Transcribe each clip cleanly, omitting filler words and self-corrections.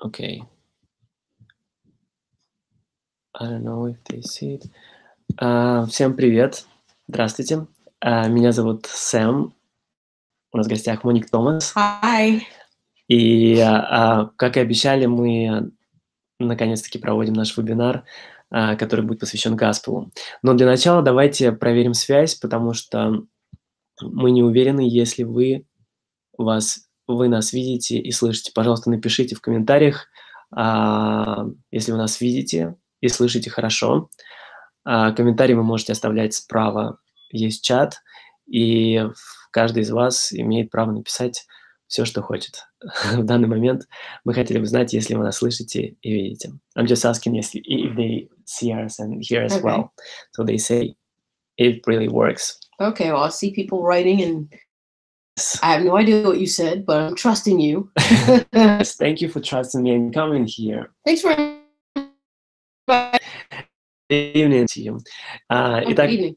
Okay. I don't know if they see it. Всем привет. Здравствуйте. Меня зовут Сэм. У нас в гостях Моник Томас. Hi. И, как и обещали, мы наконец-таки проводим наш вебинар, который будет посвящен Гаспелу. Но для начала давайте проверим связь, потому что мы не уверены, если вы нас видите и слышите. Пожалуйста, напишите в комментариях, если вы нас видите и слышите хорошо. Комментарии вы можете оставлять справа, есть чат, и каждый из вас имеет право написать все, что хочет. В данный момент мы хотели бы знать, если вы нас слышите и видите. I'm just asking if they see us and hear us well. So they say it really works. Okay, well, I see people writing, and I have no idea what you said, but I'm trusting you. Yes, thank you for trusting me and coming here. Thanks for Good evening to you. Итак, evening.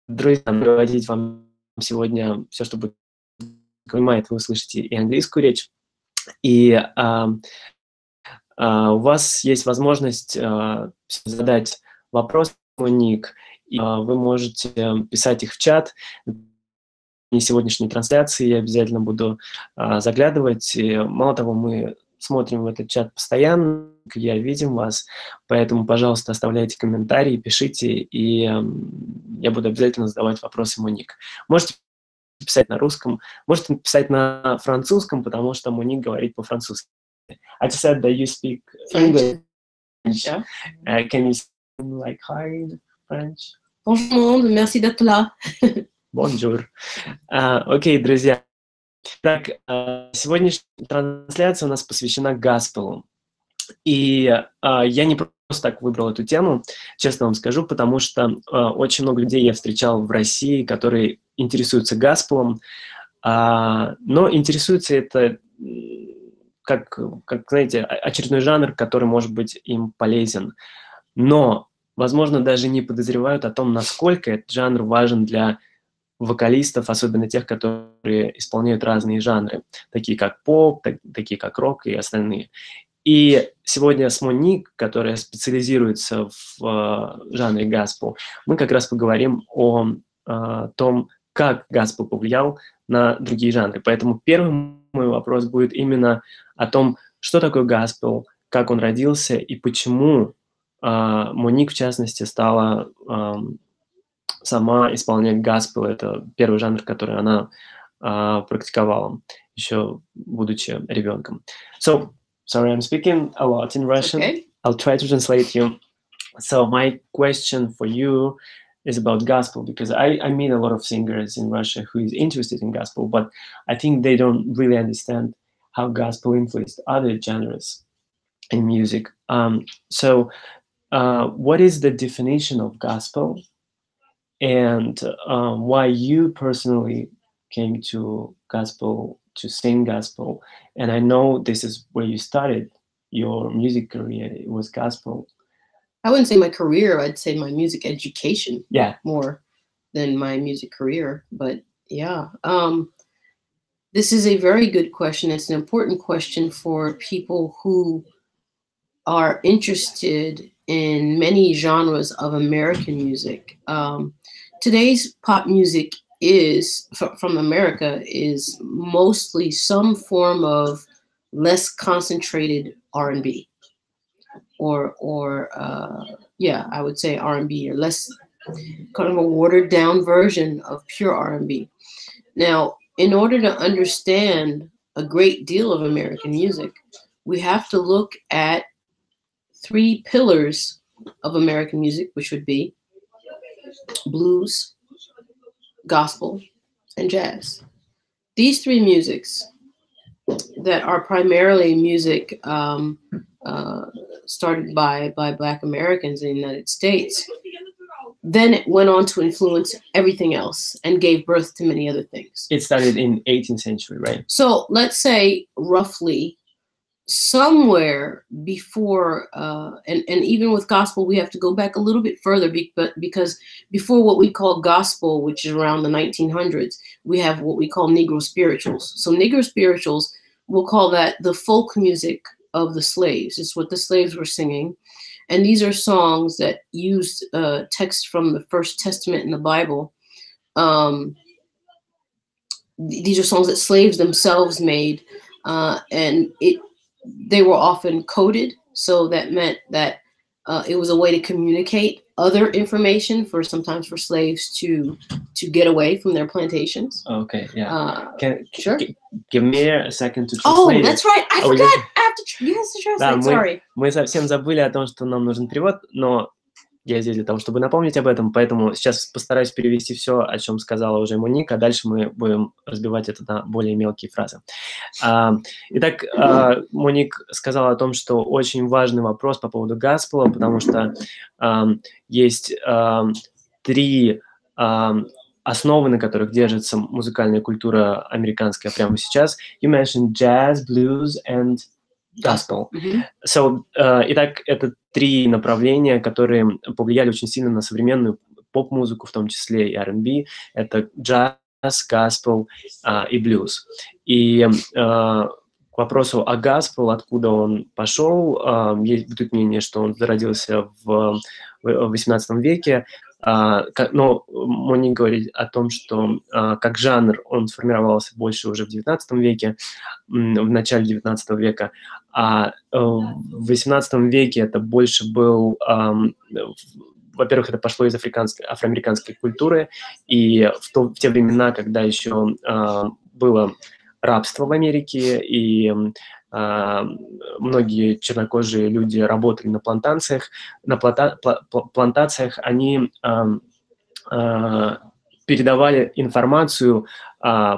друзья, приводить вам сегодня все, что будет понимает, вы услышите и английскую речь, и у вас есть возможность задать вопрос, Моник, и вы можете писать их в чат. И сегодняшней трансляции я обязательно буду заглядывать. И, мало того, мы смотрим в этот чат постоянно, я видим вас, поэтому, пожалуйста, оставляйте комментарии, пишите, и я буду обязательно задавать вопросы Моник. Можете писать на русском, можете писать на французском, потому что Моник говорит по-французски. I just said that you speak English. Yeah. Can you say like hi in French? Bonjour, merci d'être là. Bonjour. Окей, друзья. Так, сегодняшняя трансляция у нас посвящена Гаспелу. И я не просто так выбрал эту тему, честно вам скажу, потому что очень много людей я встречал в России, которые интересуются Гаспелом, но интересуются это как, знаете, очередной жанр, который может быть им полезен. Но, возможно, даже не подозревают о том, насколько этот жанр важен для вокалистов, особенно тех, которые исполняют разные жанры, такие как поп, такие как рок и остальные. И сегодня с Моник, которая специализируется в жанре гаспел, мы как раз поговорим о том, как гаспел повлиял на другие жанры. Поэтому первый мой вопрос будет именно о том, что такое гаспел, как он родился и почему Моник, в частности, стала сама исполнять гаспел. Это первый жанр, который она практиковала, еще будучи ребенком. So, sorry, I'm speaking a lot in Russian. Okay. I'll try to translate you. So my question for you is about gospel, because I meet a lot of singers in Russia who is interested in gospel, but I think they don't really understand how gospel influenced other genres in music. So what is the definition of gospel, and why you personally came to gospel, to sing gospel? And I know this is where you started your music career. It was gospel. I wouldn't say my career, I'd say my music education. Yeah. More than my music career. But yeah, this is a very good question. It's an important question for people who are interested in many genres of American music. Today's pop music is from America is mostly some form of less concentrated R&B, or I would say R&B, or less kind of a watered down version of pure R&B. Now, in order to understand a great deal of American music, we have to look at three pillars of American music, which would be blues, gospel, and jazz. These three musics that are primarily music started by Black Americans in the United States, then it went on to influence everything else and gave birth to many other things. It started in 18th century, right? So let's say roughly somewhere before, and even with gospel, we have to go back a little bit further because before what we call gospel, which is around the 1900s, we have what we call Negro spirituals. So Negro spirituals we'll call that the folk music of the slaves. It's what the slaves were singing. And these are songs that used text from the First Testament in the Bible. These are songs that slaves themselves made, and they were often coded. So that meant that it was a way to communicate other information sometimes for slaves to get away from their plantations. Okay, yeah. Sure. Give me a second to translate. Oh, that's right. I forgot. I have to translate. Да, Sorry. мы совсем забыли о том, что нам нужен перевод, но я здесь для того, чтобы напомнить об этом, поэтому сейчас постараюсь перевести все, о чем сказала уже Моник, а дальше мы будем разбивать это на более мелкие фразы. Итак, Моник сказала о том, что очень важный вопрос по поводу гаспела, потому что есть три основы, на которых держится музыкальная культура американская прямо сейчас. You mentioned jazz, blues and gospel. So, итак, это три направления, которые повлияли очень сильно на современную поп-музыку, в том числе и R&B. Это джаз, gospel и блюз. И к вопросу о gospel, откуда он пошел, есть будет мнение, что он зародился в XVIII веке, но Моник говорит о том, что как жанр он сформировался больше уже в XIX веке, в начале XIX века, а в XVIII веке это больше был, во-первых, это пошло из афроамериканской культуры, и в те времена, когда еще было рабство в Америке, и многие чернокожие люди работали на плантациях. На плантациях они передавали информацию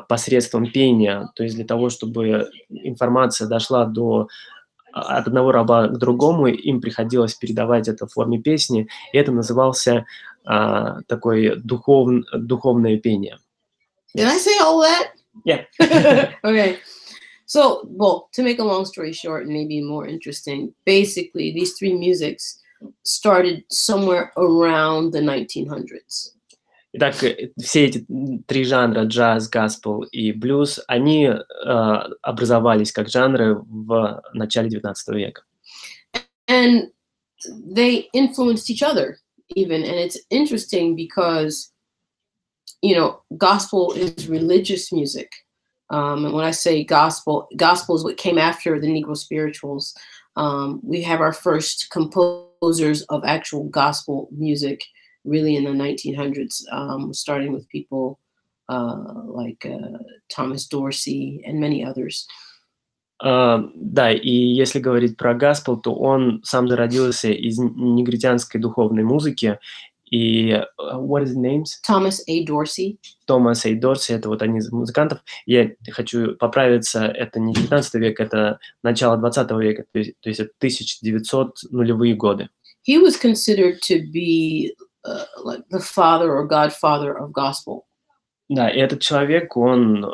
посредством пения, то есть для того, чтобы информация дошла от одного раба к другому, им приходилось передавать это в форме песни, и это назывался такое духовное пение. Did I say all that? Yeah. Okay. So, well, to make a long story short and maybe more interesting, basically these three musics started somewhere around the 1900s. Итак, все эти три жанра, джаз, гаспел и блюз, они образовались как жанры в начале XIX века. And they influenced each other even. And it's interesting because, you know, gospel is religious music. And when I say gospel is what came after the Negro spirituals. We have our first composers of actual gospel music really in the 1900s, starting with people like Thomas Dorsey and many others. Да, и если говорить про гаспел, то он сам зародился из негритянской духовной музыки. И what is the names? Thomas A. Dorsey. Томас А. Дорси, это вот один из музыкантов. Я хочу поправиться, это не 19 век, это начало 20 века, то есть это 1900-нулевые годы. He was considered to be like the father or godfather of gospel. Да, и этот человек, он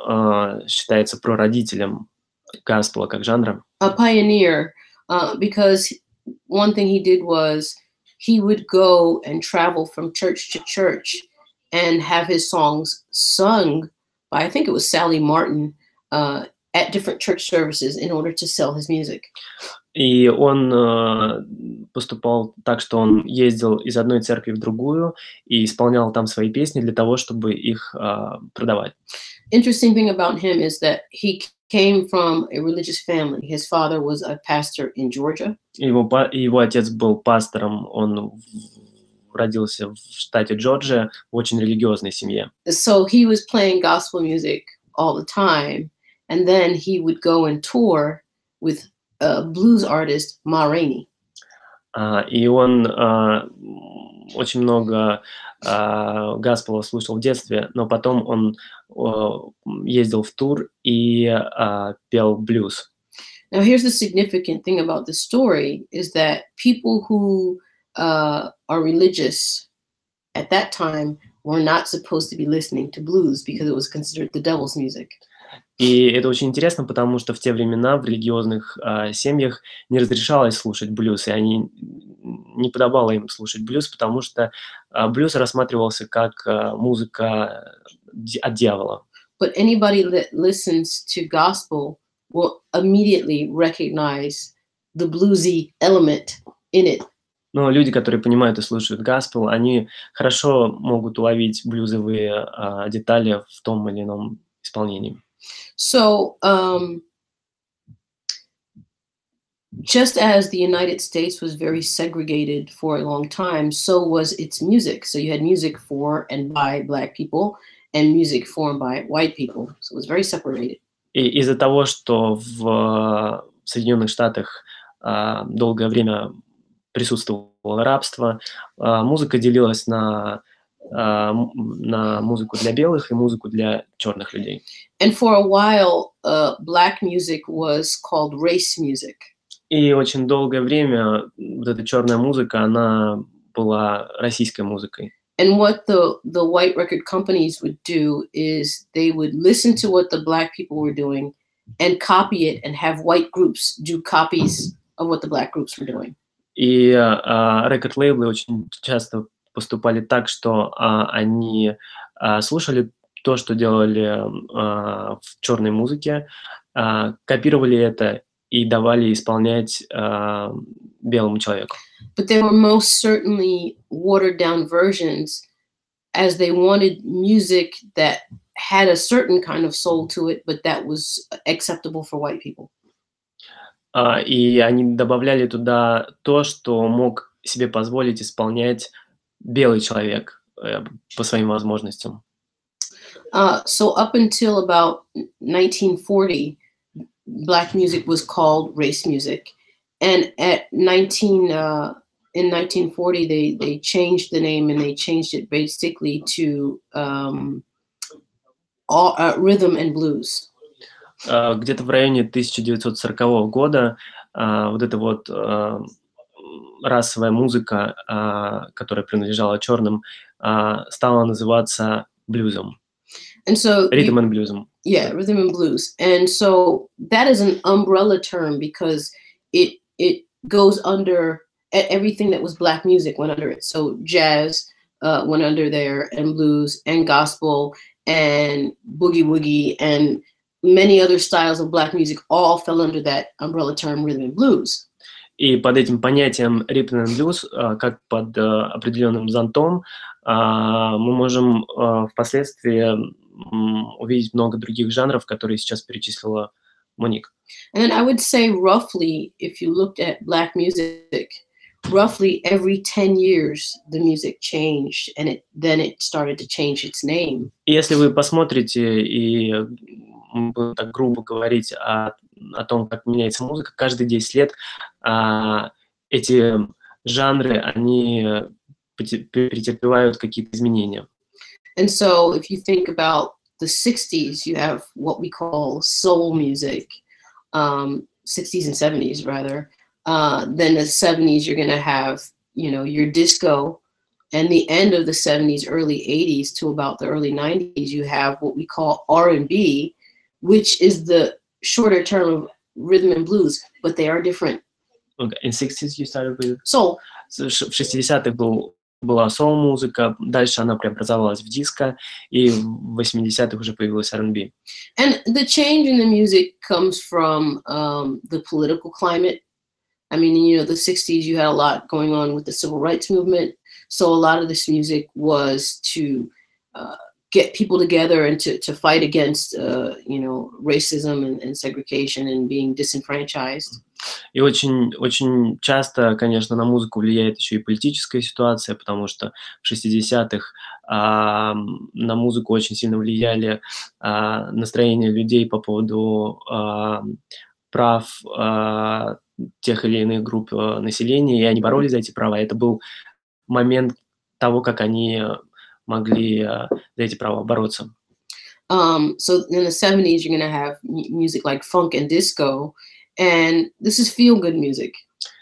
считается прародителем гаспела как жанра. A pioneer, because one thing he did was he would go and travel from church to church and have his songs sung by, I think it was Sally Martin, at different church services in order to sell his music. И он поступал так, что он ездил из одной церкви в другую и исполнял там свои песни для того, чтобы их продавать. Interesting thing about him is that he came from a religious family. His father was a pastor in Georgia. Его отец был пастором, он родился в штате Джорджия, в очень религиозной семье. So he was playing gospel music all the time, and then he would go and tour with blues artist Ma Rainey. И он очень много гаспела слушал в детстве, но потом он ездил в тур и пел блюз. Now here's the significant thing about the story is that people who are religious at that time were not supposed to be listening to blues because it was considered the devil's music. И это очень интересно, потому что в те времена в религиозных семьях не разрешалось слушать блюз, и они не подобало им слушать блюз, потому что блюз рассматривался как музыка от дьявола. But anybody that listens to gospel will immediately recognize the bluesy element in it. Но люди, которые понимают и слушают гаспел, они хорошо могут уловить блюзовые детали в том или ином исполнении. So, just as the United States was very segregated for a long time, so was its music. So you had music for and by Black people and music for and by white people. So it was very separated. И из-за того, что в Соединенных Штатах долгое время присутствовало рабство, музыка делилась на музыку для белых и музыку для черных людей. And for a while, Black music was called race music. И очень долгое время вот эта черная музыка, она была российской музыкой. And what the white record companies would do is they would listen to what the Black people were doing and copy it and have white groups do copies of what the Black groups were doing. И рекорд-лейблы очень часто поступали так, что они слушали то, что делали в черной музыке, копировали это и давали исполнять белому человеку. But they were most certainly watered down versions, as they wanted music that had a certain kind of soul to it, but that was acceptable for white people. И они добавляли туда то, что мог себе позволить исполнять белый человек по своим возможностям. So up until about 1940, Black music was called race music. And in 1940, they changed the name and they changed it basically to rhythm and blues. Где-то в районе 1940 года вот эта вот расовая музыка, которая принадлежала черным, стала называться блюзом. And so Rhythm and bluesом. Yeah, rhythm and blues. And so that is an umbrella term because it goes under everything that was Black music went under it. So jazz went under there, and blues and gospel and boogie woogie and many other styles of Black music all fell under that umbrella term rhythm and blues. И под этим понятием rhythm and blues, как под определенным зонтом, мы можем впоследствии увидеть много других жанров, которые сейчас перечислила Моник. And then I would say roughly, if you looked at Black music, roughly every 10 years the music changed, and then it started to change its name. И если вы посмотрите и так грубо говорить о том, как меняется музыка, каждые 10 лет эти жанры, они претерпевают какие-то изменения. And so if you think about the 60s, you have what we call soul music, 60s and 70s rather. Then the 70s, you're going to have, your disco. And the end of the 70s, early 80s to about the early 90s, you have what we call R&B, which is the shorter term of rhythm and blues, but they are different. Okay. In 60s you started with soul. В 60-х была соул-музыка, дальше она преобразовалась в диско, и в 80-х уже появилась R&B. And the change in the music comes from the political climate. I mean, the 60s, you had a lot going on with the civil rights movement. So a lot of this music was to get people together and to fight against, racism and segregation and being disenfranchised. И очень часто, конечно, на музыку влияет еще и политическая ситуация, потому что в 60-х на музыку очень сильно влияли настроения людей по поводу прав тех или иных групп населения, и они боролись за эти права. Это был момент того, как они могли за эти права бороться. So in the 70s, you're going to have music like funk and disco, and this is feel-good music.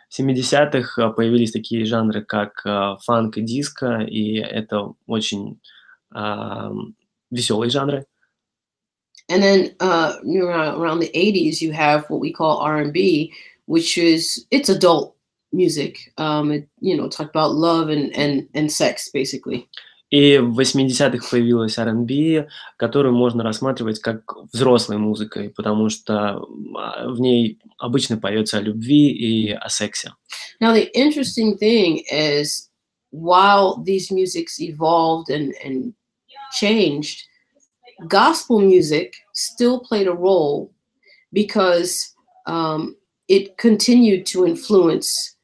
В 70-х появились такие жанры, как фанк и диско, и это очень веселые жанры. And then around the 80s, you have what we call R&B, which it's adult music. Talk about love and sex, basically. И в 80-х появилась R&B, которую можно рассматривать как взрослой музыкой, потому что в ней обычно поется о любви и о сексе. Now, the interesting thing is, while these musics evolved and changed, gospel music still played a role because it continued to influence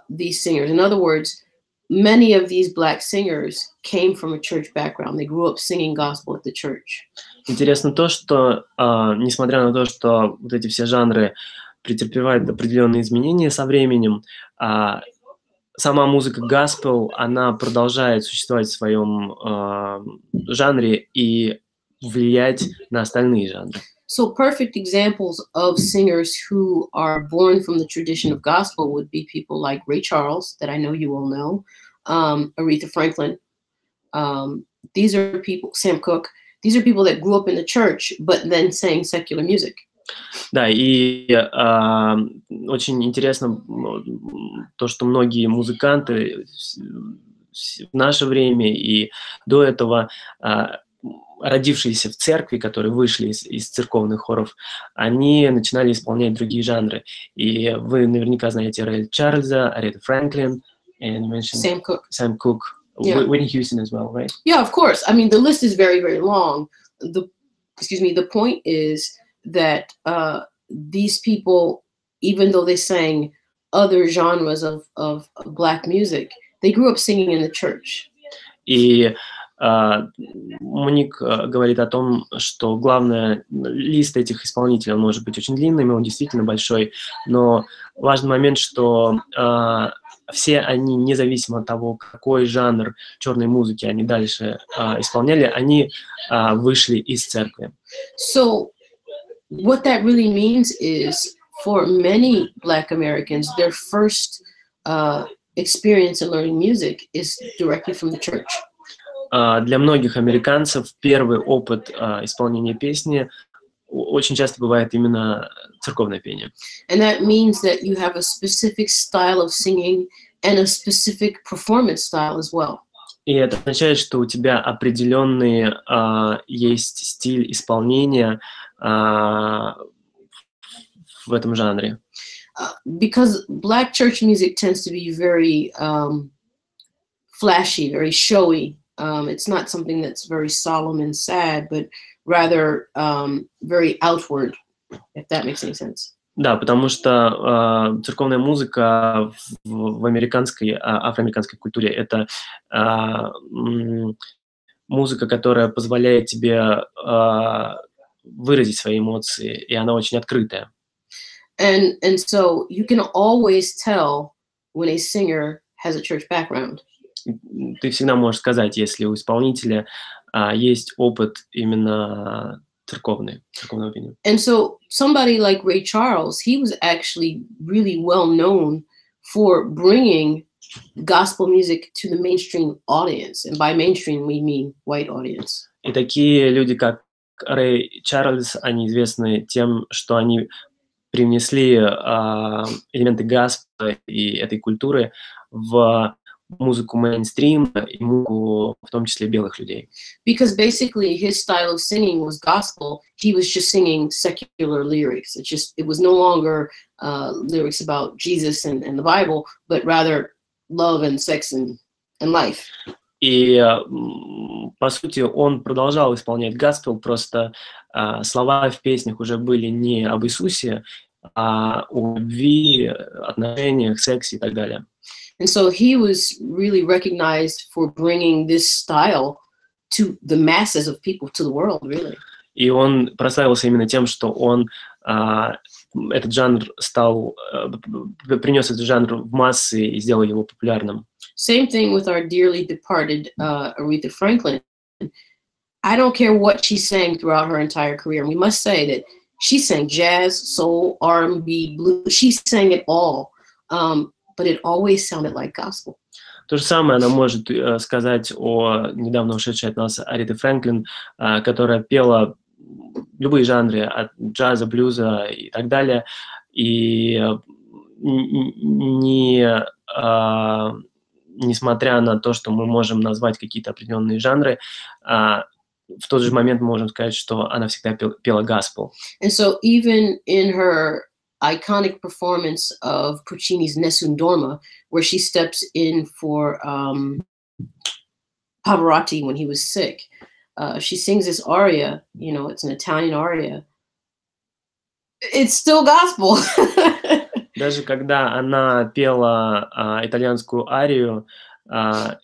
these singers. In other words, many of these Black singers came from a church background. They grew up singing gospel at the church. Интересно то, что, несмотря на то, что вот эти все жанры претерпевают определенные изменения со временем, сама музыка госпел, она продолжает существовать в своем жанре и влиять на остальные жанры. So perfect examples of singers who are born from the tradition of gospel would be people like Ray Charles, that I know you all know, Aretha Franklin. These are people, Sam Cooke. These are people that grew up in the church, but then sang secular music. Да, и очень интересно то, что многие музыканты в наше время и до этого, родившиеся в церкви, которые вышли из церковных хоров, они начинали исполнять другие жанры. И вы наверняка знаете Рэя Чарльза, Арету Франклин, and you mentioned Sam Cooke, Yeah. Whitney Houston as well, right? Yeah, of course. I mean, the list is very, very long. The point is that these people, even though they sang other genres of Black music, they grew up singing in the church. И Моник говорит о том, что главное, лист этих исполнителей, он может быть очень длинным, и он действительно большой, но важный момент, что все они, независимо от того, какой жанр черной музыки они дальше исполняли, они вышли из церкви. So what that really means is, for many Black Americans, their first experience in learning music is directly from the church. Для многих американцев первый опыт исполнения песни очень часто бывает именно церковное пение. And that means that you have a specific style of singing and a specific performance style as well. И это означает, что у тебя определенный есть стиль исполнения в этом жанре. Because Black church music tends to be very flashy, very showy. It's not something that's very solemn and sad, but rather very outward, if that makes any sense. Да, потому что церковная музыка в американской, афроамериканской культуре – это музыка, которая позволяет тебе выразить свои эмоции, и она очень открытая. And so you can always tell when a singer has a church background. Ты всегда можешь сказать, если у исполнителя есть опыт именно церковного пения. And so somebody like Ray Charles, he was actually really well known for bringing gospel music to the mainstream audience. And by mainstream, we mean white audience. И такие люди, как Рэй Чарльз, они известны тем, что они привнесли элементы госпела и этой культуры в музыку мейнстрим и музыку, в том числе белых людей. Because basically his style of singing was gospel. He was just singing secular lyrics. It was no longer lyrics about Jesus and the Bible, but rather love and sex and life. И, по сути, он продолжал исполнять госпел, просто слова в песнях уже были не об Иисусе, а о любви, отношениях, сексе и так далее. And so he was really recognized for bringing this style to the masses of people, to the world, really. И он прославился именно тем, что он этот жанр принес этот жанр в массы и сделал его популярным. Same thing with our dearly departed Aretha Franklin. I don't care what she sang throughout her entire career. We must say that she sang jazz, soul, R&B, blues. She sang it all. But it always sounded like gospel. То же самое она может сказать о недавно ушедшей от нас Арете Франклин, которая пела любые жанры, от джаза, блюза и так далее, и несмотря на то, что мы можем назвать какие-то определенные жанры, в тот же момент мы можем сказать, что она всегда пела gospel. And so even in her iconic performance of Puccini's Nessun Dorma, where she steps in for Pavarotti when he was sick, she sings this aria, you know, it's an Italian aria. It's still gospel. Даже когда она пела итальянскую арию,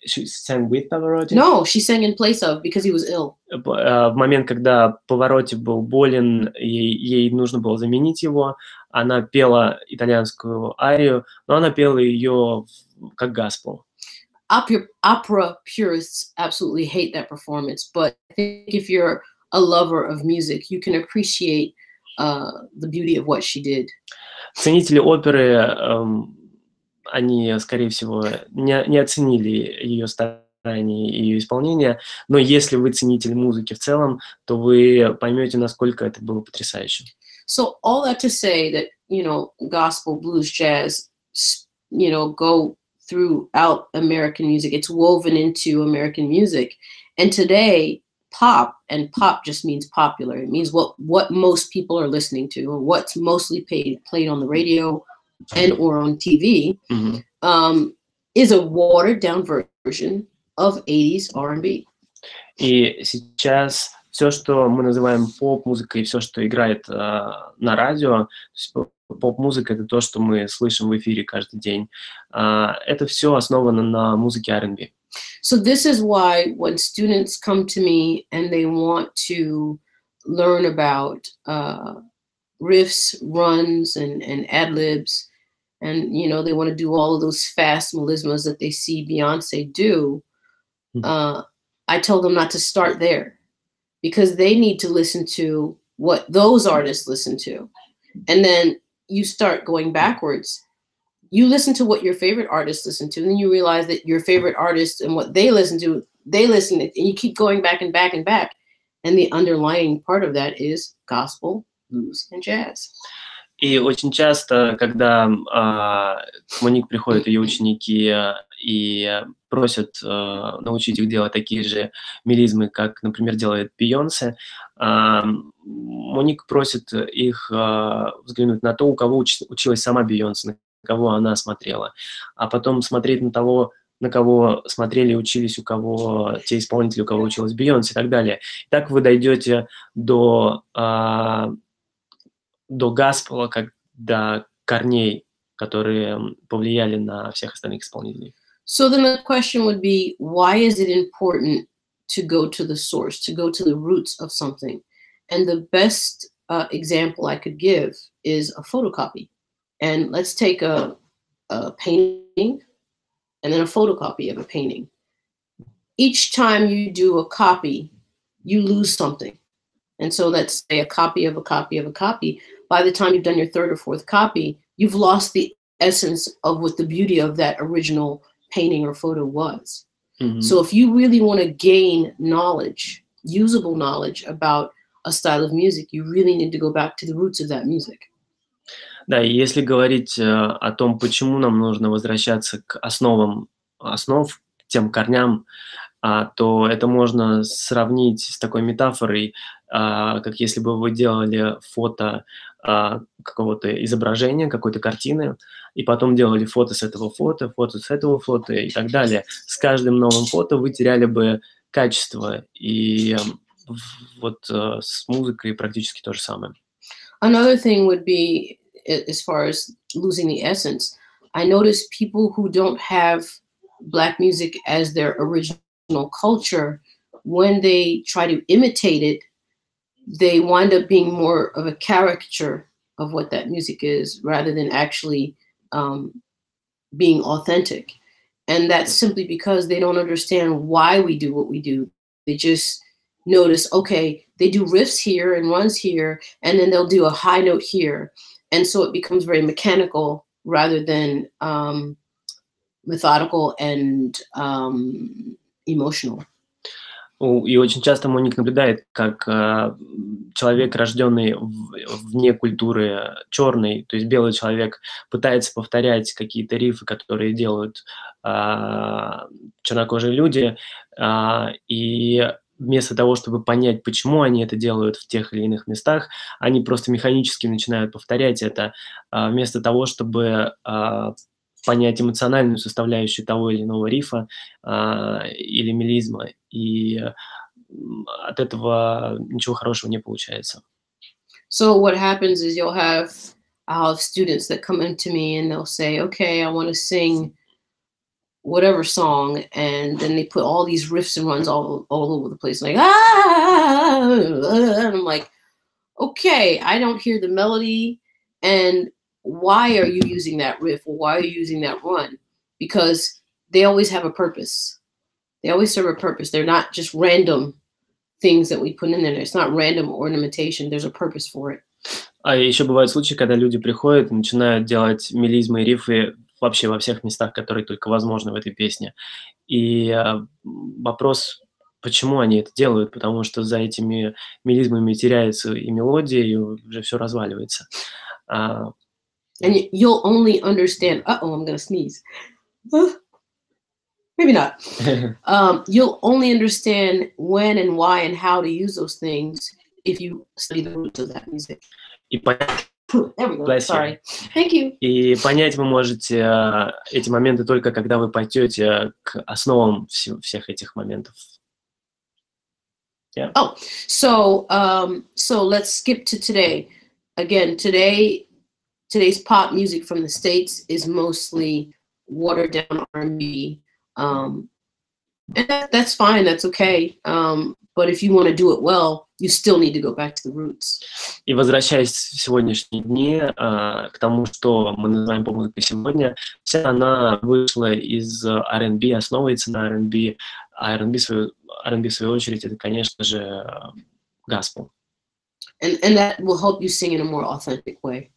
she sang with Pavarotti? No, she sang in place of, because he was ill. В момент, когда Паваротти был болен, и ей нужно было заменить его, она пела итальянскую арию, но она пела ее как gospel. Opera purists absolutely hate that performance, but I think if you're a lover of music, you can appreciate the beauty of what she did. Ценители оперы, они, скорее всего, не оценили ее старания и ее исполнения, но если вы ценитель музыки в целом, то вы поймете, насколько это было потрясающе. So all that to say that, you know, gospel, blues, jazz, you know, go throughout American music. It's woven into American music. And today, pop, and pop just means popular. It means what most people are listening to, or what's mostly played on the radio and or on TV, is a watered down version of 80s R&B. И сейчас все, что мы называем поп-музыкой, все, что играет на радио, поп-музыка — это то, что мы слышим в эфире каждый день. Это все основано на музыке R&B. So this is why when students come to me and they want to learn about riffs, runs, and ad-libs, and, you know, they want to do all of those fast melismas that they see Beyonce do, I tell them not to start there, because they need to listen to what those artists listen to. And then you start going backwards. You listen to what your favorite artists listen to, and then you realize that your favorite artist and what they listen to, and you keep going back and back and back. And the underlying part of that is gospel, blues, and jazz. И очень часто, когда к Моник приходят ее ученики и просят научить их делать такие же мелизмы, как, например, делает Бейонсе, Моник просит их взглянуть на то, у кого училась сама Бейонсе, на кого она смотрела, а потом смотреть на того, на кого смотрели и учились, у кого те исполнители, у кого училась Бейонсе и так далее. И так вы дойдете до гаспела, как до корней, которые повлияли на всех остальных исполнителей. So then the question would be, why is it important to go to the source, to go to the roots of something? And the best example I could give is a photocopy. And let's take a painting and then a photocopy of a painting. Each time you do a copy, you lose something. And so let's say a copy of a copy of a copy. By the time you've done your third or fourth copy, you've lost the essence of what the beauty of that original painting or photo was. So if you really want to gain knowledge, usable knowledge about a style of music, you really need to go back to the roots of that music. Да, и если говорить о том, почему нам нужно возвращаться к основам, тем корням, то это можно сравнить с такой метафорой, как если бы вы делали фото какого-то изображения, какой-то картины, и потом делали фото с этого фото с этого фото и так далее. С каждым новым фото вы теряли бы качество, и вот с музыкой практически то же самое. Another thing would be, as far as losing the essence, I notice people who don't have Black music as their original culture, when they try to imitate it, they wind up being more of a caricature of what that music is, rather than actually being authentic. And that's simply because they don't understand why we do what we do. They just notice, okay, they do riffs here and runs here, and then they'll do a high note here. And so it becomes very mechanical rather than methodical and emotional. И очень часто Моник наблюдает, как человек, рожденный вне культуры черной, то есть белый человек, пытается повторять какие-то рифы, которые делают чернокожие люди, и вместо того, чтобы понять, почему они это делают в тех или иных местах, они просто механически начинают повторять это, вместо того, чтобы понять эмоциональную составляющую того или иного рифа или мелизма. И от этого ничего хорошего не получается. So what happens is I'll have students that come into me and they'll say, okay, I want to sing whatever song, and then they put all these riffs and runs all over the place, like and I'm like, okay, I don't hear the melody, and why are you using that riff, or why are you using that run? Because they always have a purpose. They always serve a purpose. They're not just random things that we put in there. It's not random ornamentation. There's a purpose for it. А еще бывают случаи, когда люди приходят и начинают делать мелизмы и рифы вообще во всех местах, которые только возможны в этой песне. И вопрос, почему они это делают, потому что за этими мелизмами теряется и мелодия, и уже все разваливается. And you'll only understand. Uh-oh, I'm gonna sneeze. Maybe not. You'll only understand when and why and how to use those things if you study the roots of that music. И понять, there we go. Sorry. Thank you. И понять вы можете эти моменты только когда вы пойдете к основам всех этих моментов. Yeah. Oh, so let's skip to today. Again, today's pop music from the States is mostly watered down R&B. And that's fine, that's okay. But if you want to do it well, you still need to go back to the roots. И возвращаясь в сегодняшние дни к тому, что мы называем поп-музыкой сегодня, вся она вышла из R&B, основывается на R&B, а R&B в свою очередь, это, конечно же, gospel. And that will help you sing in a more authentic way.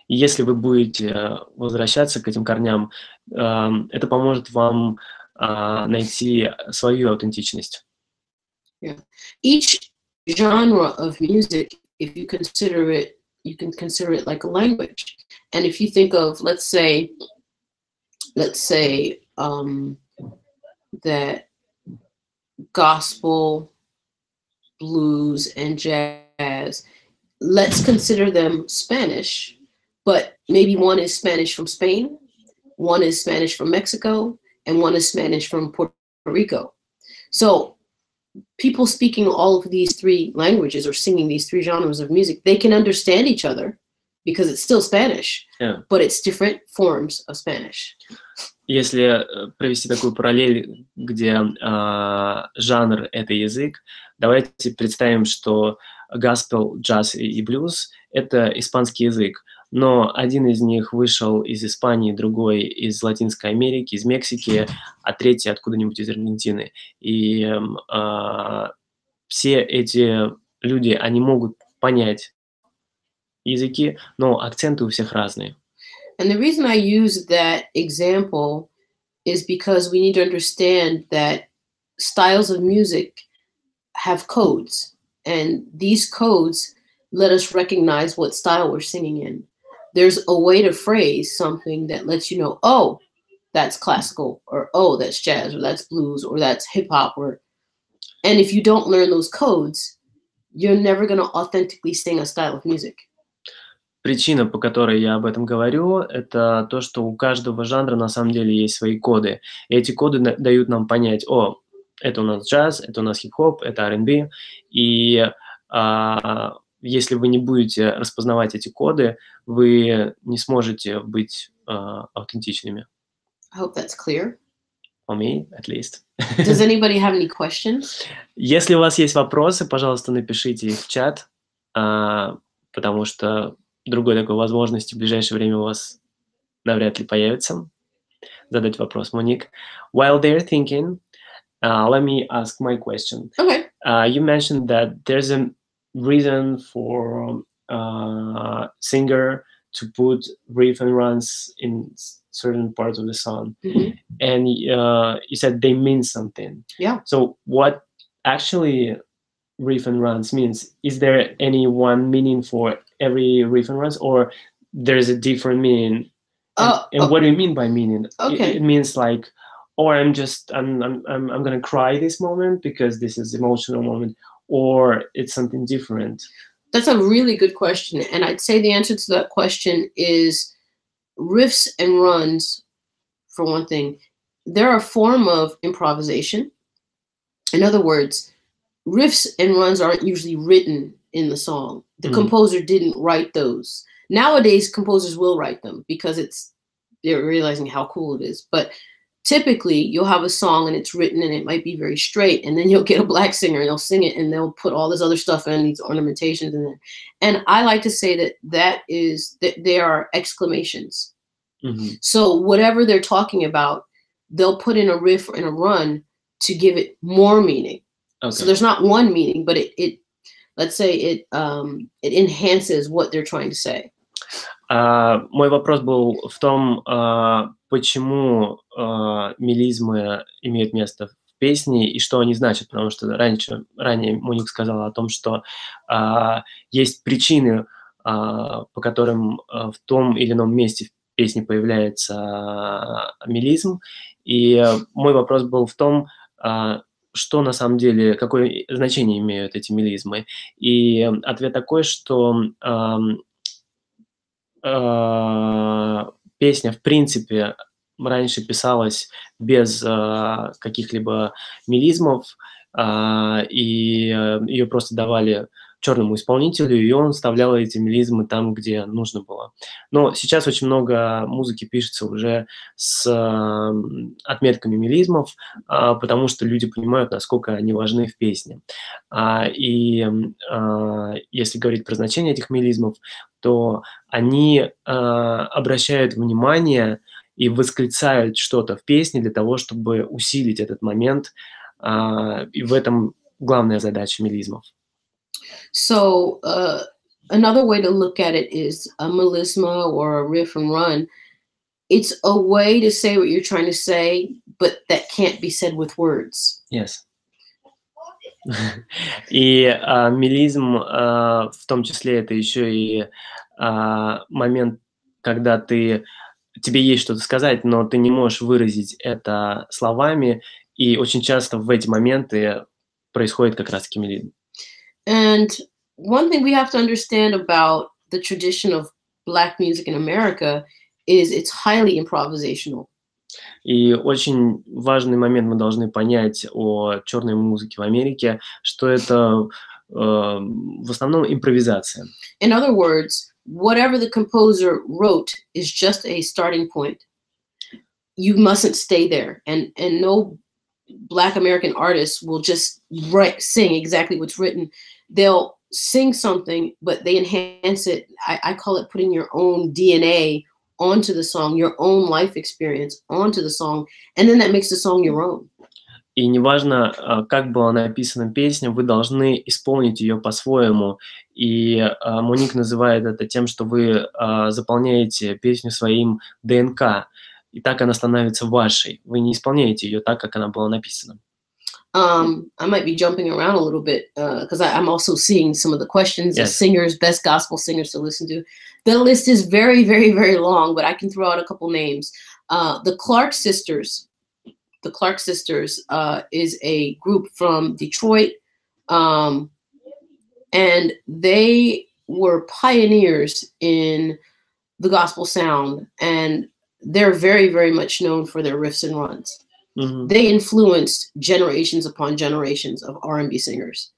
И если вы будете возвращаться к этим корням, это поможет вам найти свою аутентичность. Yeah. Each genre of music, if you consider it, you can consider it like a language. And if you think of, let's say that gospel, blues, and jazz, let's consider them Spanish, but maybe one is Spanish from Spain, one is Spanish from Mexico, and one is Spanish from Puerto Rico. So people speaking all of these three languages or singing these three genres of music, they can understand each other because it's still Spanish, but it's different forms of Spanish. Если провести такую параллель, где жанр — это язык, давайте представим, что gospel, джаз и блюз — это испанский язык, но один из них вышел из Испании, другой из Латинской Америки, из Мексики, а третий откуда-нибудь из Аргентины. И все эти люди, они могут понять языки, но акценты у всех разные. And the reason I use that example is because we need to understand that styles of music have codes, and these codes let us recognize what style we're singing in. There's a way to phrase something that lets you know, oh, that's classical, or oh, that's jazz, or that's blues, or that's hip hop, and if you don't learn those codes, you're never going to authentically sing a style of music. Причина, по которой я об этом говорю, это то, что у каждого жанра на самом деле есть свои коды. И эти коды дают нам понять, о, это у нас джаз, это у нас хип-хоп, это R&B. И если вы не будете распознавать эти коды, вы не сможете быть аутентичными. I hope that's clear. For me, at least. Does anybody have any questions? Если у вас есть вопросы, пожалуйста, напишите их в чат, потому что другой такой возможности в ближайшее время у вас навряд ли появится. Задать вопрос, Monique. While they're thinking, let me ask my question. Okay. You mentioned that there's a reason for singer to put riff and runs in certain parts of the song. Mm-hmm. And you said they mean something. Yeah. So what actually riff and runs means? Is there any one meaning for every riff and runs, or there's a different meaning? And what do you mean by meaning? Okay. It means like, or I'm gonna cry this moment because this is emotional moment, or it's something different. That's a really good question, and I'd say the answer to that question is riffs and runs. For one thing, they're a form of improvisation. In other words, riffs and runs aren't usually written in the song. The composer didn't write those. Nowadays, composers will write them because they're realizing how cool it is. But typically, you'll have a song and it's written and it might be very straight, and then you'll get a black singer and they'll sing it and they'll put all this other stuff in, these ornamentations in it. And I like to say that they are exclamations. So whatever they're talking about, they'll put in a riff and a run to give it more meaning. Okay. So there's not one meaning, but let's say it enhances what they're trying to say. Мой вопрос был в том, почему мелизмы имеют место в песне и что они значат, потому что ранее Моник сказала о том, что есть причины, по которым в том или ином месте в песне появляется мелизм, и мой вопрос был в том, что на самом деле, какое значение имеют эти мелизмы. И ответ такой, что песня, в принципе, раньше писалась без каких-либо мелизмов, и ее просто давали черному исполнителю, и он вставлял эти мелизмы там, где нужно было. Но сейчас очень много музыки пишется уже с отметками мелизмов, потому что люди понимают, насколько они важны в песне. И если говорить про значение этих мелизмов, то они обращают внимание и восклицают что-то в песне для того, чтобы усилить этот момент, и в этом главная задача мелизмов. So another way to look at it is a melisma or a riff and run. It's a way to say what you're trying to say, but that can't be said with words. Yes. И мелизм в том числе это еще и момент, когда тебе есть что-то сказать, но ты не можешь выразить это словами, и очень часто в эти моменты происходит как раз-таки мелизм. And one thing we have to understand about the tradition of Black music in America is it's highly improvisational. И очень важный момент мы должны понять о черной музыке в Америке, что это в основном импровизация. In other words, whatever the composer wrote is just a starting point. You mustn't stay there, and no Black American artists will just sing exactly what's written. They'll sing something, but they enhance it. I call it putting your own DNA onto the song, your own life experience onto the song, and then that makes the song your own. И неважно, как была написана песня, вы должны исполнить ее по-своему. И Моник называет это тем, что вы заполняете песню своим ДНК, и так она становится вашей. Вы не исполняете ее так, как она была написана. I might be jumping around a little bit because I'm also seeing some of the questions of singers, best gospel singers to listen to. The list is very, very, very long, but I can throw out a couple names. The Clark Sisters. The Clark Sisters is a group from Detroit, and they were pioneers in the gospel sound, and they're very, very much known for their riffs and runs. Mm-hmm. They influenced generations upon generations of R&B singers.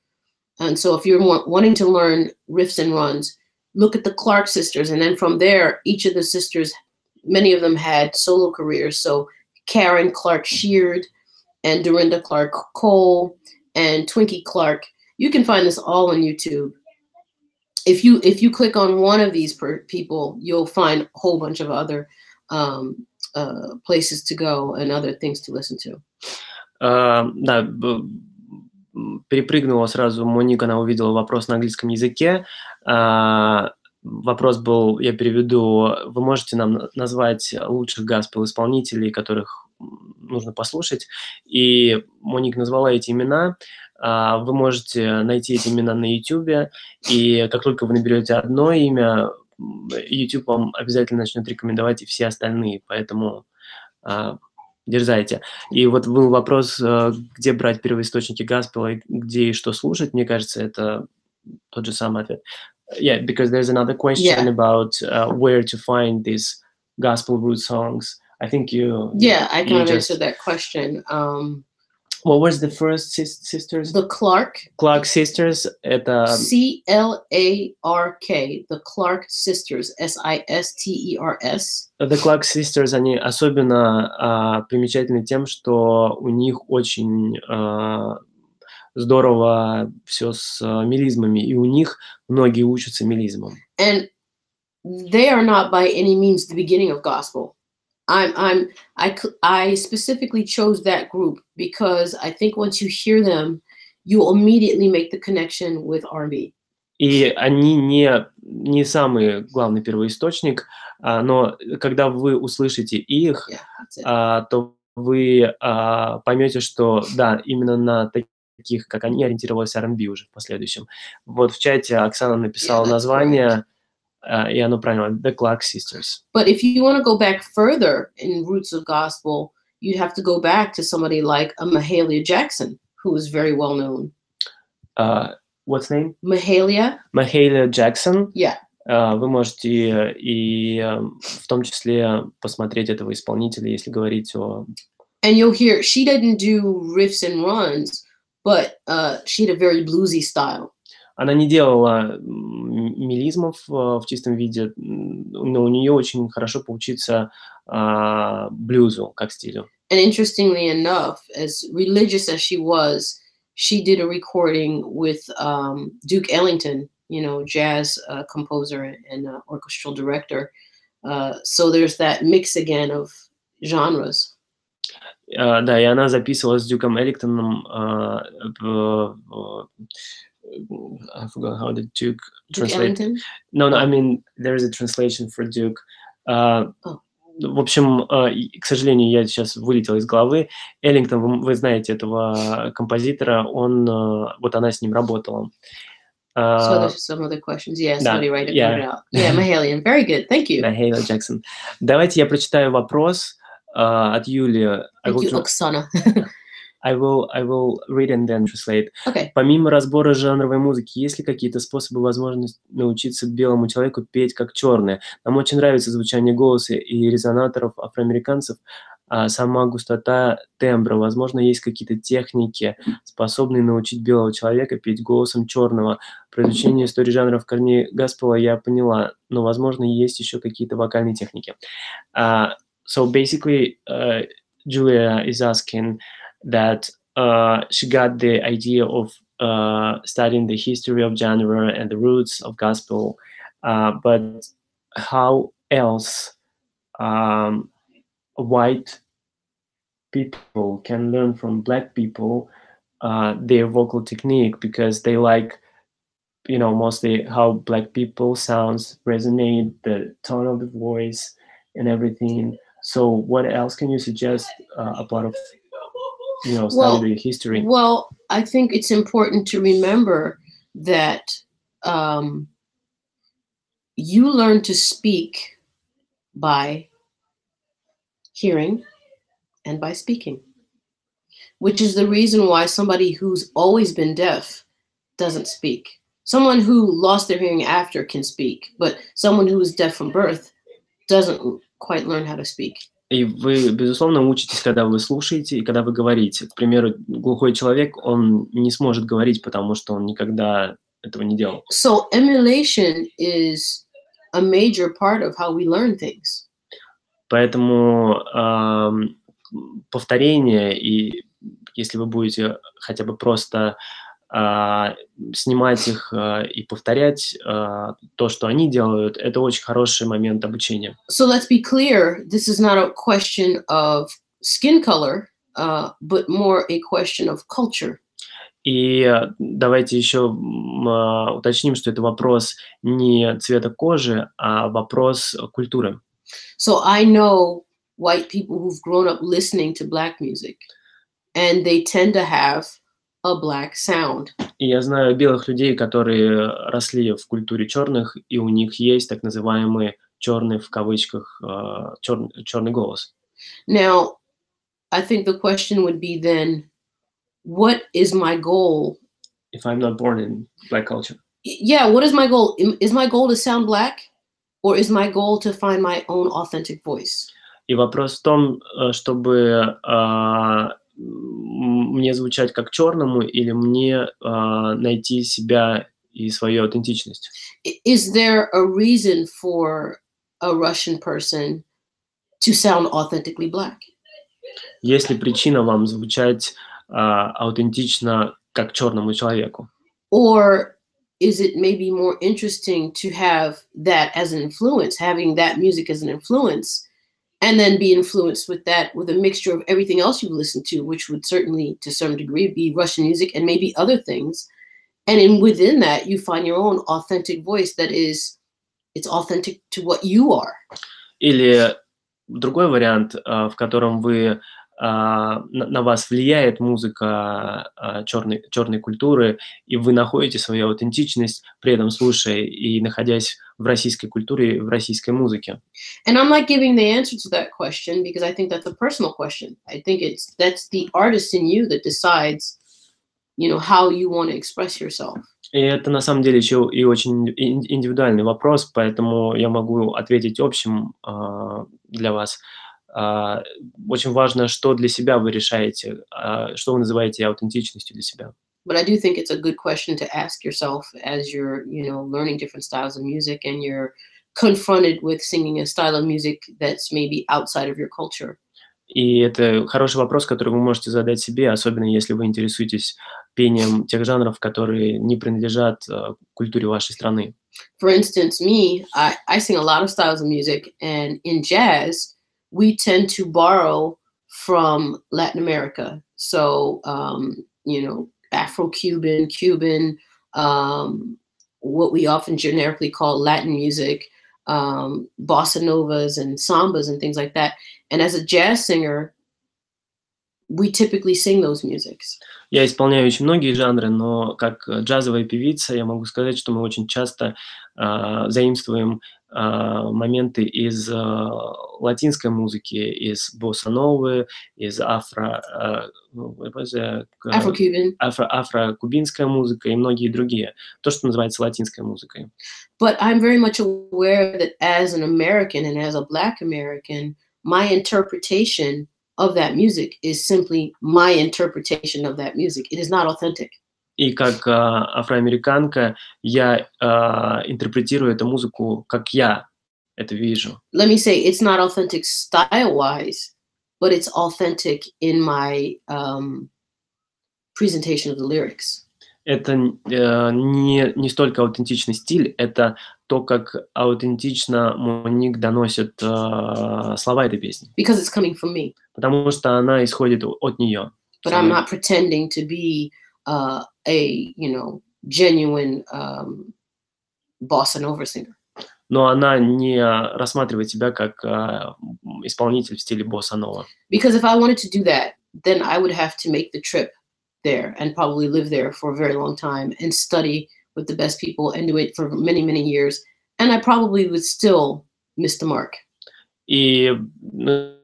And so if you're wanting to learn riffs and runs, look at the Clark Sisters. And then from there, each of the sisters, many of them had solo careers. So Karen Clark Sheard and Dorinda Clark Cole and Twinkie Clark. You can find this all on YouTube. If you click on one of these people, you'll find a whole bunch of other places to go and other things to listen to. Да, перепрыгнула сразу Моник, она увидела вопрос на английском языке. Вопрос был, я переведу, вы можете нам назвать лучших госпел-исполнителей, которых нужно послушать. И Моник назвала эти имена. Вы можете найти эти имена на YouTube, и как только вы наберете одно имя, YouTube вам обязательно начнет рекомендовать и все остальные, поэтому дерзайте. И вот был вопрос, где брать первоисточники Гаспела, где и что слушать. Мне кажется, это тот же самый ответ. Yeah, because there's another question about where to find these gospel root songs. I think you... Yeah, I kind of just answered that question. What was the first sisters? The Clark Sisters. Это... C-L-A-R-K. The Clark Sisters. S-I-S-T-E-R-S. The Clark Sisters, они особенно примечательны тем, что у них очень здорово все с мелизмами, и у них многие учатся мелизмам. And they are not by any means the beginning of gospel. I specifically chose that group because I think once you hear them, you immediately make the connection with R&B. И они не самый главный первоисточник, но когда вы услышите их, то вы поймете, что да, именно на таких, как они, ориентировалась R&B уже в последующем. Вот в чате Оксана написала название, и оно правильно, The Clark Sisters. But if you want to go back further in roots of gospel, you'd have to go back to somebody like a Mahalia Jackson, who is very well known. What's name? Mahalia Jackson. Yeah. Вы можете и в том числе посмотреть этого исполнителя, если говорить о... And you'll hear, she didn't do riffs and runs, but she had a very bluesy style. Она не делала мелизмов в чистом виде, но у нее очень хорошо получится блюзу как стилю. And interestingly enough, as religious as she was, she did a recording with Duke Ellington, you know, jazz composer and orchestral director. So there's that mix again of genres. Да, и она записывала с Дюком Эллингтоном. I forgot how the Duke translate. No, I mean there is a translation for Duke. В общем, к сожалению, я сейчас вылетел из головы. Эллингтон, вы знаете этого композитора, вот она с ним работала. So there's some other questions. Yeah, somebody write it out. Yeah, Mahalia. Very good. Thank you. Mahalia Jackson. Давайте я прочитаю вопрос от Юли. Thank you, Оксана. I will read and then translate. Okay. Помимо разбора жанровой музыки, есть ли какие-то способы, возможность научиться белому человеку петь как черные? Нам очень нравится звучание голоса и резонаторов афроамериканцев, сама густота тембра. Возможно, есть какие-то техники, способные научить белого человека петь голосом черного. Про изучение истории жанров корней Гаспела я поняла, но, возможно, есть еще какие-то вокальные техники. So basically, Julia is asking that she got the idea of studying the history of genre and the roots of gospel, but how else white people can learn from black people their vocal technique, because they like, you know, mostly how black people sounds resonate, the tone of the voice and everything. So what else can you suggest a part of, you know, study the history? Well, I think it's important to remember that you learn to speak by hearing and by speaking, which is the reason why somebody who's always been deaf doesn't speak. Someone who lost their hearing after can speak, but someone who is deaf from birth doesn't quite learn how to speak. И вы, безусловно, учитесь, когда вы слушаете и когда вы говорите. К примеру, глухой человек, он не сможет говорить, потому что он никогда этого не делал. So emulation is a major part of how we learn things. Поэтому повторение, и если вы будете хотя бы просто снимать их и повторять то, что они делают, это очень хороший момент обучения. So let's be clear, this is not a question of skin color, but more a question of culture. И давайте еще уточним, что это вопрос не цвета кожи, а вопрос культуры. So I know white people who've grown up listening to black music, and they tend to have a black sound. И я знаю белых людей, которые росли в культуре черных, и у них есть так называемый черный в кавычках черный голос. Now, I think the question would be then, what is my goal? If I'm not born in black culture. Yeah, what is my goal? Is my goal to sound black, or is my goal to find my own authentic voice? И вопрос в том, чтобы мне звучать как черному или мне найти себя и свою аутентичность. Is there a reason for a Russian person to sound authentically black? Есть ли причина вам звучать аутентично как черному человеку? Or is it maybe more interesting to have that as an influence, having that music as an influence, and then be influenced with that, with a mixture of everything else you've listened to, which would certainly, to some degree, be Russian music and maybe other things. And within that, you find your own authentic voice that is, it's authentic to what you are. Или другой вариант, в котором вы на вас влияет музыка черной культуры, и вы находите свою аутентичность, при этом слушая и находясь в российской культуре, в российской музыке. And I'm not giving the answer to that question because I think that's a personal question. I think that's the artist in you that decides, you know, how you want to express yourself. И это на самом деле еще и очень индивидуальный вопрос, поэтому я могу ответить общим для вас. Очень важно, что для себя вы решаете, что вы называете аутентичностью для себя. But I do think it's a good question to ask yourself as you're, you know, learning different styles of music and you're confronted with singing a style of music that's maybe outside of your culture. И это хороший вопрос, который вы можете задать себе, особенно если вы интересуетесь пением тех жанров, которые не принадлежат культуре вашей страны. For instance, I sing a lot of styles of music, and in jazz, we tend to borrow from Latin America. So, you know, Afro-Cuban, Cuban, what we often generically call Latin music, bossa novas and sambas and things like that. And as a jazz singer, we typically sing those musics. Я исполняю очень многие жанры, но как джазовая певица я могу сказать, что мы очень часто заимствуем моменты из латинской музыки, из босса-новы, из афро-кубинская музыка и многие другие. То, что называется латинской музыкой. But I'm very much aware that as an American and as a Black American, my interpretation of that music is simply my interpretation of that music. It is not authentic. И как афроамериканка я интерпретирую эту музыку, как я это вижу. Let me say, it's not authentic style-wise, but it's authentic in my presentation of the lyrics. Это не столько аутентичный стиль, это то, как аутентично Моник доносит слова этой песни. Because it's coming from me. Потому что она исходит от нее. But I'm not pretending to be a, you know, genuine bossa nova singer. Но она не рассматривает себя как исполнитель в стиле босса-нова. Because if I wanted to do that, then I would have to make the trip there and probably live there for a very long time and study with the best people and do it for many, many years. And I probably would still miss the mark. И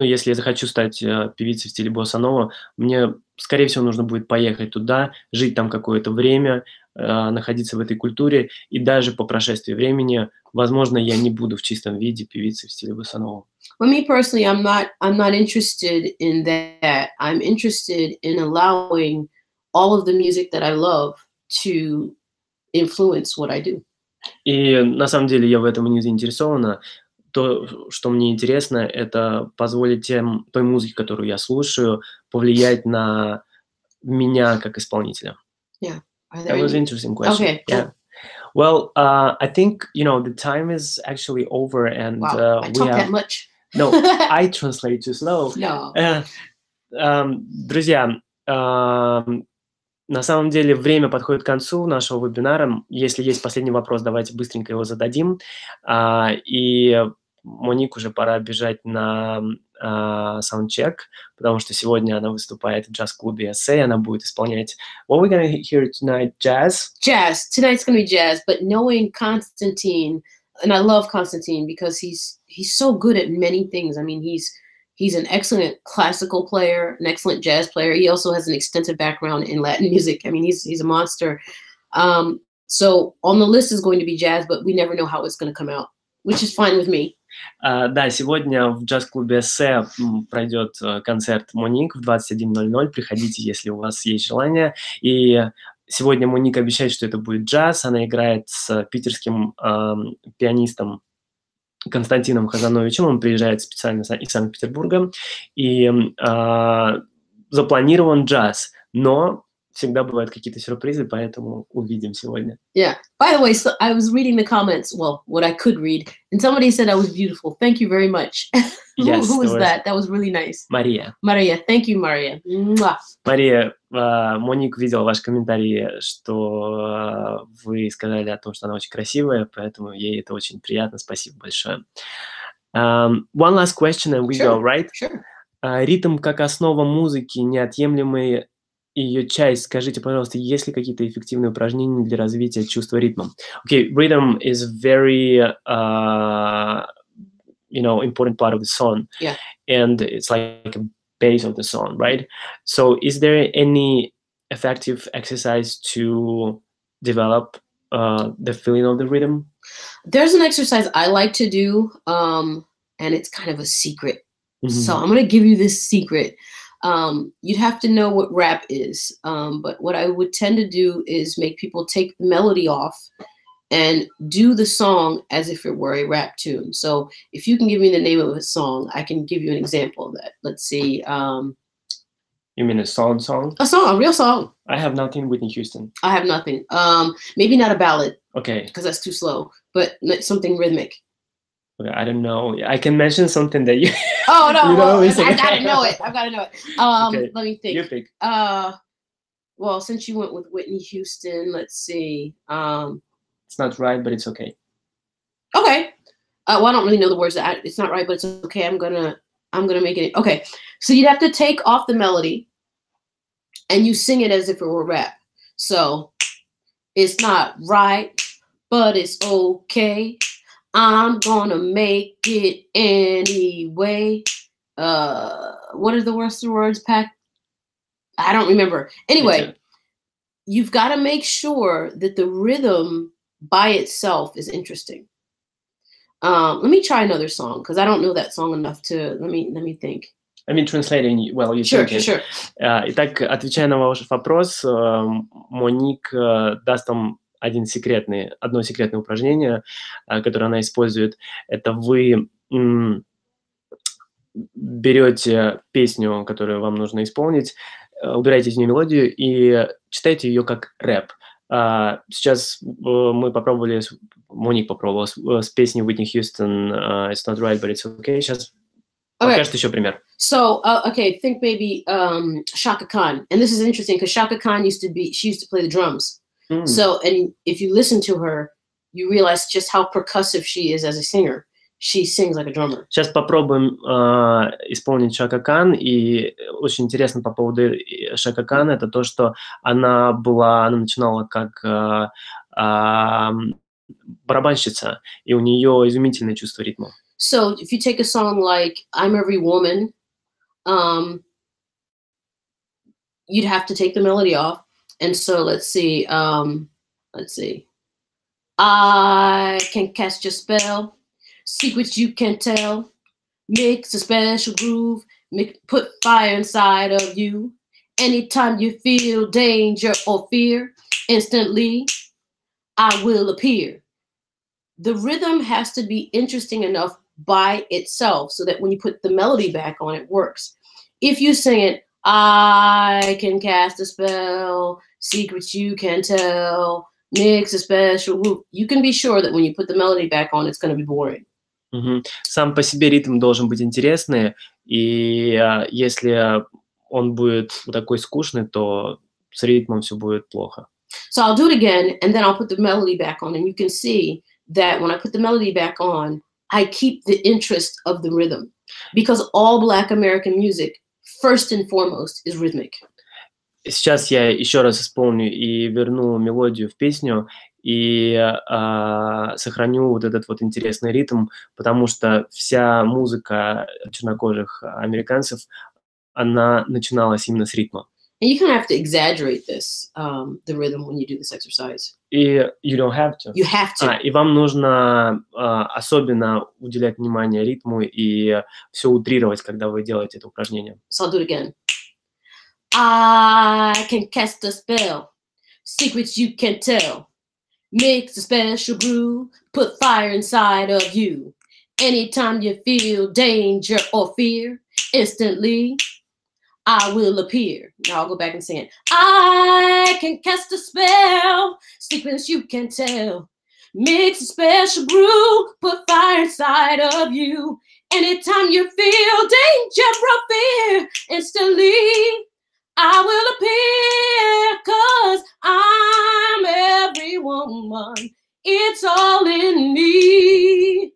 если я захочу стать певицей в стиле босса-нова, мне, скорее всего, нужно будет поехать туда, жить там какое-то время, находиться в этой культуре, и даже по прошествии времени, возможно, я не буду в чистом виде певицей в стиле босса-нова. For me personally, I'm not interested in that. I'm interested in allowing all of the music that I love to influence what I do. И на самом деле я в этом и не заинтересована. То, что мне интересно, это позволить той музыке, которую я слушаю, повлиять на меня как исполнителя. Yeah. That was an interesting question. Okay. Cool. Yeah. Well, I think, you know, the time is actually over, and wow, I talk that much. No, I translate too slow. No. Друзья, на самом деле время подходит к концу нашего вебинара. Если есть последний вопрос, давайте быстренько его зададим. И Моник уже пора бежать на саундчек, потому что сегодня она выступает в джаз-клубе SA, она будет исполнять... What we're gonna hear tonight? Jazz? Jazz. Tonight's gonna be jazz, but knowing Constantine, and I love Constantine because he's so good at many things. I mean, he's an excellent classical player, an excellent jazz player. He also has an extensive background in Latin music. I mean, he's a monster. So on the list is going to be jazz, but we never know how it's going to come out, which is fine with me. Да, сегодня в джаз-клубе «Эссе» пройдет концерт Моник в 21:00. Приходите, если у вас есть желание. И сегодня Моник обещает, что это будет джаз. Она играет с питерским пианистом Константином Хазановичем. Он приезжает специально из Санкт-Петербурга. И запланирован джаз. Но всегда бывают какие-то сюрпризы, поэтому увидим сегодня. Yeah. By the way, so I was reading the comments, well, what I could read, and somebody said I was beautiful. Thank you very much. Yes, who was that? That was really nice. Мария. Maria, thank you, Maria. Mwah. Мария, Моник видел ваш комментарий, что вы сказали о том, что она очень красивая, поэтому ей это очень приятно. Спасибо большое. One last question and we go, right? Sure. Ритм как основа музыки, неотъемлемый ее часть. Скажите, пожалуйста, есть ли какие-то эффективные упражнения для развития чувства ритма? Okay, rhythm is very, important part of the song. Yeah. And it's like a base of the song, right? So is there any effective exercise to develop the feeling of the rhythm? There's an exercise I like to do, and it's kind of a secret. Mm-hmm. So I'm going to give you this secret. You'd have to know what rap is, but what I would tend to do is make people take the melody off and do the song as if it were a rap tune. So if you can give me the name of a song, I can give you an example of that. Let's see. You mean a song? A song, a real song. I have nothing, Whitney Houston. I have nothing. Maybe not a ballad. Okay. Because that's too slow, but something rhythmic. Okay, I don't know. I can mention something that you... Oh, no. You Well, I gotta know it. Okay. Let me think. You pick. Well, since you went with Whitney Houston, let's see. It's not right, but it's okay. Okay. Well, I don't really know the words. It's not right, but it's okay. I'm gonna make it. Okay. So you'd have to take off the melody, and you sing it as if it were rap. So it's not right, but it's okay. I'm gonna make it anyway. What are the words, Pat? I don't remember. Anyway, you've got to make sure that the rhythm by itself is interesting. Let me try another song because I don't know that song enough to. Let me think. I mean, translating while you Sure, think it. sure. Итак, отвечая на ваш вопрос, Моник даст вам одно секретное упражнение, которое она использует. Это вы берете песню, которую вам нужно исполнить, убираете из нее мелодию и читаете ее как рэп. Сейчас мы попробовали, Моник попробовала с песней Whitney Houston «It's not right, but it's okay». Сейчас покажет еще пример. So, okay, think maybe Shaka Khan. And this is interesting because Shaka Khan used to play the drums. So, and if you listen to her, you realize just how percussive she is as a singer. She sings like a drummer. Сейчас попробуем исполнить Шака Кан. И очень интересно по поводу Шака Кан, это то, что она начинала как барабанщица, и у нее изумительное чувство ритма. So, if you take a song like I'm Every Woman, you'd have to take the melody off. And so let's see. I can cast your spell, secrets you can tell, mix a special groove, put fire inside of you. Anytime you feel danger or fear, instantly I will appear. The rhythm has to be interesting enough by itself so that when you put the melody back on, it works. If you sing it, I can cast a spell, secrets you can tell, mix a special group. You can be sure that when you put the melody back on, it's going to be boring. Сам по себе ритм должен быть интересный, и если он будет такой скучный, то с ритмом все будет плохо. So I'll do it again, and then I'll put the melody back on, and you can see that when I put the melody back on, I keep the interest of the rhythm, because all Black American music, first and foremost, is rhythmic. Сейчас я еще раз исполню и верну мелодию в песню, и сохраню вот этот вот интересный ритм, потому что вся музыка чернокожих американцев, она начиналась именно с ритма. And you kind of have to exaggerate this, the rhythm, when you do this exercise. И you don't have to. You have to. И вам нужно особенно уделять внимание ритму и все утрировать, когда вы делаете это упражнение. So I'll do it again. I can cast a spell, secrets you can tell. Mix a special brew, put fire inside of you. Anytime you feel danger or fear, instantly I will appear. Now I'll go back and sing it. I can cast a spell, secrets you can tell. Mix a special brew, put fire inside of you. Anytime you feel danger or fear, instantly I will appear, 'cause I'm every woman. It's all in me.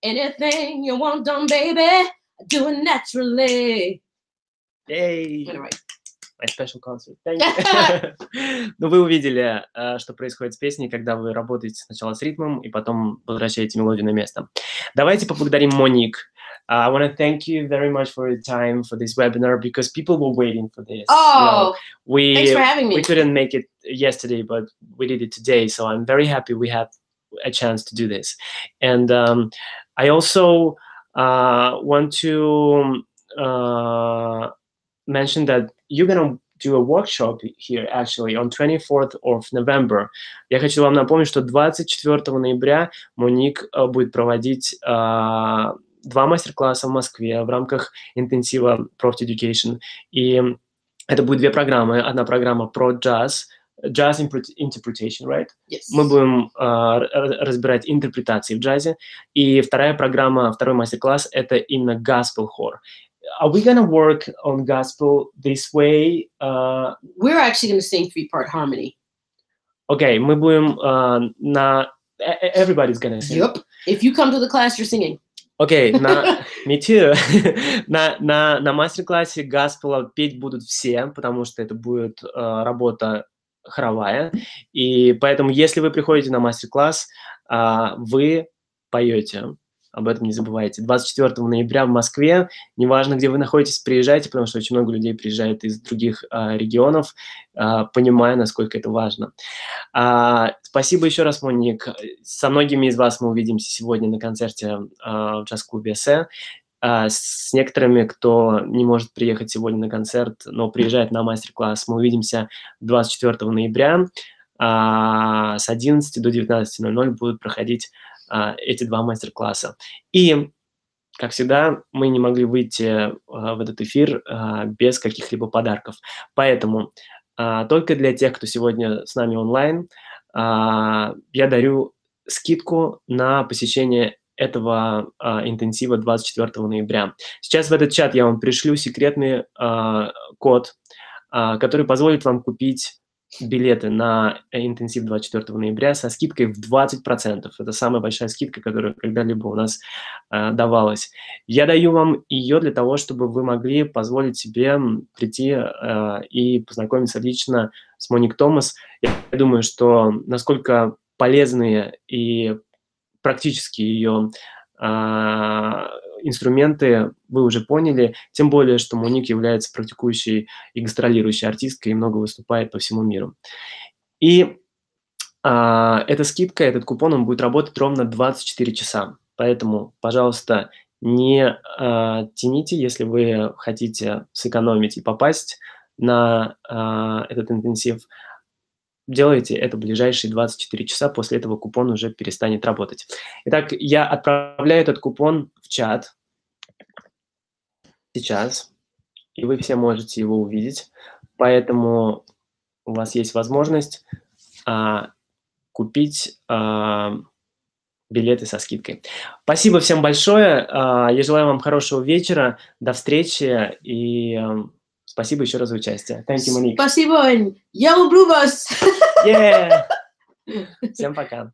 Anything you want done, baby, do it naturally. Yay! Right. My special concert. Thank you. Ну, вы увидели, что происходит с песней, когда вы работаете сначала с ритмом и потом возвращаете мелодию на место. Давайте поблагодарим Моник. I want to thank you very much for your time for this webinar, because people were waiting for this. Oh, thanks for having me. We couldn't make it yesterday, but we did it today. So I'm very happy we had a chance to do this. And I also want to mention that you're going to do a workshop here, actually, on 24th of November. Я хочу вам напомнить, что 24 ноября Моник будет проводить 2 мастер-класса в Москве в рамках интенсива PROFTY Education. И это будет 2 программы. Одна программа про джаз, jazz interpretation, right? Yes. Мы будем разбирать интерпретации в джазе. И вторая программа, второй мастер-класс, это именно gospel хор. Are we going to work on gospel this way? We're actually going to sing 3-part harmony. Okay, мы будем everybody's going to sing. Yep. If you come to the class, you're singing. Окей, me too. на мастер-классе Гаспела петь будут все, потому что это будет работа хоровая. И поэтому, если вы приходите на мастер-класс, вы поете. Об этом не забывайте. 24 ноября в Москве. Неважно, где вы находитесь, приезжайте, потому что очень много людей приезжает из других регионов, понимая, насколько это важно. Спасибо еще раз, Моник. Со многими из вас мы увидимся сегодня на концерте в джаз-клубе «Эссе». С некоторыми, кто не может приехать сегодня на концерт, но приезжает на мастер-класс, мы увидимся 24 ноября. С 11 до 19:00 будут проходить эти 2 мастер-класса. И, как всегда, мы не могли выйти в этот эфир без каких-либо подарков. Поэтому только для тех, кто сегодня с нами онлайн, я дарю скидку на посещение этого интенсива 24 ноября. Сейчас в этот чат я вам пришлю секретный код, который позволит вам купить билеты на интенсив 24 ноября со скидкой в 20%. Это самая большая скидка, которая когда-либо у нас давалась. Я даю вам ее для того, чтобы вы могли позволить себе прийти и познакомиться лично с Моник Томас. Я думаю, что насколько полезные и практические ее инструменты вы уже поняли, тем более, что Моник является практикующей и гастролирующей артисткой и много выступает по всему миру. И эта скидка, этот купон, он будет работать ровно 24 часа. Поэтому, пожалуйста, не тяните, если вы хотите сэкономить и попасть на этот интенсив. Делайте это в ближайшие 24 часа, после этого купон уже перестанет работать. Итак, я отправляю этот купон в чат сейчас, и вы все можете его увидеть. Поэтому у вас есть возможность купить билеты со скидкой. Спасибо всем большое. Я желаю вам хорошего вечера. До встречи и спасибо еще раз за участие. Thank you, Monique. Спасибо. Yellow Blue Bus. Yeah. Всем пока.